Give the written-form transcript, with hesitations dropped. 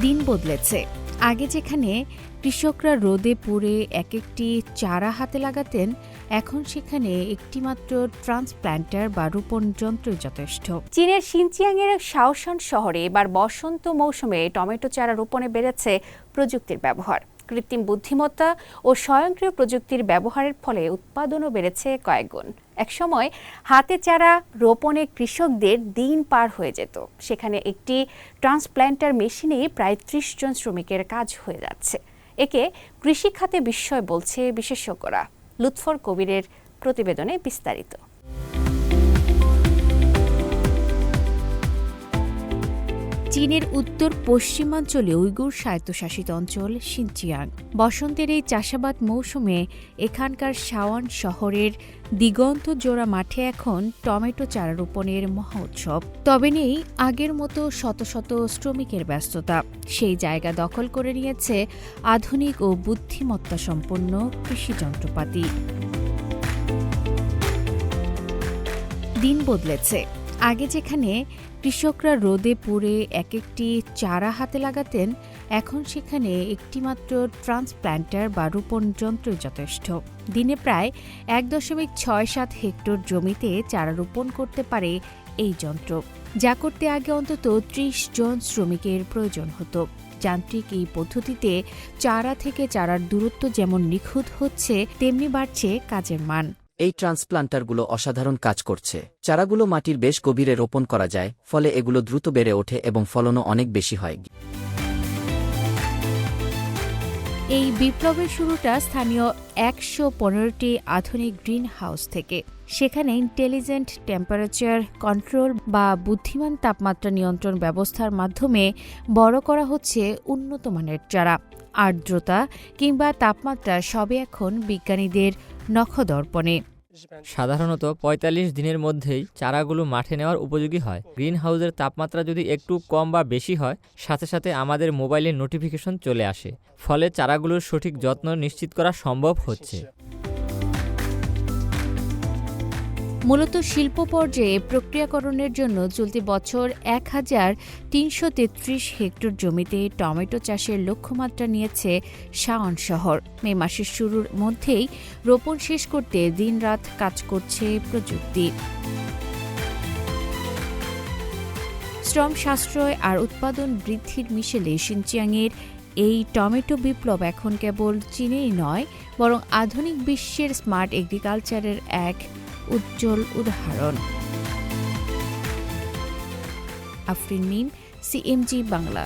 দিন বদলেছে। আগে যেখানে কৃষকরা রোদে পুড়ে এক একটি চারা হাতে লাগাতেন, এখন সেখানে একটিমাত্র ট্রান্সপ্ল্যান্টার বা রোপণ যন্ত্রই যথেষ্ট। চীনের শিনচিয়াংয়ের শাওশান শহরে এবার বসন্ত মৌসুমে টমেটো চারা রোপণে বেড়েছে প্রযুক্তির ব্যবহার। কৃত্রিম বুদ্ধিমত্তা ও স্বয়ংক্রিয় প্রযুক্তির ব্যবহারের ফলে উৎপাদনও বেড়েছে কয়েকগুণ। একসময় হাতে চারা রোপণে কৃষকদের দিন পার হয়ে যেত, সেখানে একটি ট্রান্সপ্ল্যান্টার মেশিনেই প্রায় ৩০ জন শ্রমিকের কাজ হয়ে যাচ্ছে। একে কৃষি খাতে বিস্ময় বলছে বিশেষজ্ঞরা। লুৎফর কবিরের প্রতিবেদনে বিস্তারিত। চীনের উত্তর পশ্চিমাঞ্চলে উইগুর স্বায়ত্তশাসিত অঞ্চল শিনচিয়াং। বসন্তের এই চাষাবাদ মৌসুমে এখানকার শাওয়ান শহরের দিগন্ত জোড়া মাঠে এখন টমেটো চারা রোপণের মহা উৎসব। তবে নেই আগের মতো শত শত শ্রমিকের ব্যস্ততা। সেই জায়গা দখল করে নিয়েছে আধুনিক ও বুদ্ধিমত্তা সম্পন্ন কৃষি যন্ত্রপাতি। দিন বদলেছে। আগে যেখানে কৃষকরা রোদে পুড়ে এক একটি চারা হাতে লাগাতেন, এখন সেখানে একটিমাত্র ট্রান্সপ্ল্যান্টার বা রোপণ যন্ত্রই যথেষ্ট। দিনে প্রায় ১.৬৭ হেক্টর জমিতে চারা রোপণ করতে পারে এই যন্ত্র, যা করতে আগে অন্তত ৩০ জন শ্রমিকের প্রয়োজন হতো। যান্ত্রিক এই পদ্ধতিতে চারা থেকে চারার দূরত্ব যেমন নিখুঁত হচ্ছে, তেমনি বাড়ছে কাজের মান। এই ট্রান্সপ্লান্টারগুলো অসাধারণ কাজ করছে। চারাগুলো মাটির বেশ গভীরে রোপণ করা যায়, ফলে এগুলো দ্রুত বেড়ে ওঠে এবং ফলনও অনেক বেশি হয়। এই বিপ্লবের শুরুটা স্থানীয় ১১৫টি আধুনিক গ্রিন হাউস থেকে। সেখানে ইন্টেলিজেন্ট টেম্পারেচার কন্ট্রোল বা বুদ্ধিমান তাপমাত্রা নিয়ন্ত্রণ ব্যবস্থার মাধ্যমে বড় করা হচ্ছে উন্নত মানের চারা। আর্দ্রতা কিংবা তাপমাত্রা সবই এখন বিজ্ঞানীদের নখদর্পণে। সাধারণত ৪৫ দিনের মধ্যেই চারাগুলো মাঠে নেওয়ার উপযোগী হয়। গ্রিন হাউসের তাপমাত্রা যদি একটু কম বা বেশি হয়, সাথে সাথে আমাদের মোবাইলে নোটিফিকেশন চলে আসে, ফলে চারাগুলোর সঠিক যত্ন নিশ্চিত করা সম্ভব হচ্ছে। মূলত শিল্প পর্যায়ে প্রক্রিয়াকরণের জন্য চলতি বছর ১,৩৩৩ হেক্টর জমিতে টমেটো চাষের লক্ষ্যমাত্রা নিয়েছে শাওন শহর। মে মাসের শুরুর মধ্যেই রোপণ শেষ করতে দিনরাত কাজ করছে প্রযুক্তি। শ্রম সাশ্রয় আর উৎপাদন বৃদ্ধির মিশেলে শিনচিয়াংয়ের এই টমেটো বিপ্লব এখন কেবল চীনেই নয়, বরং আধুনিক বিশ্বের স্মার্ট এগ্রিকালচারের এক উজ্জ্বল উদাহরণ। আফরিন মিম, CMG বাংলা।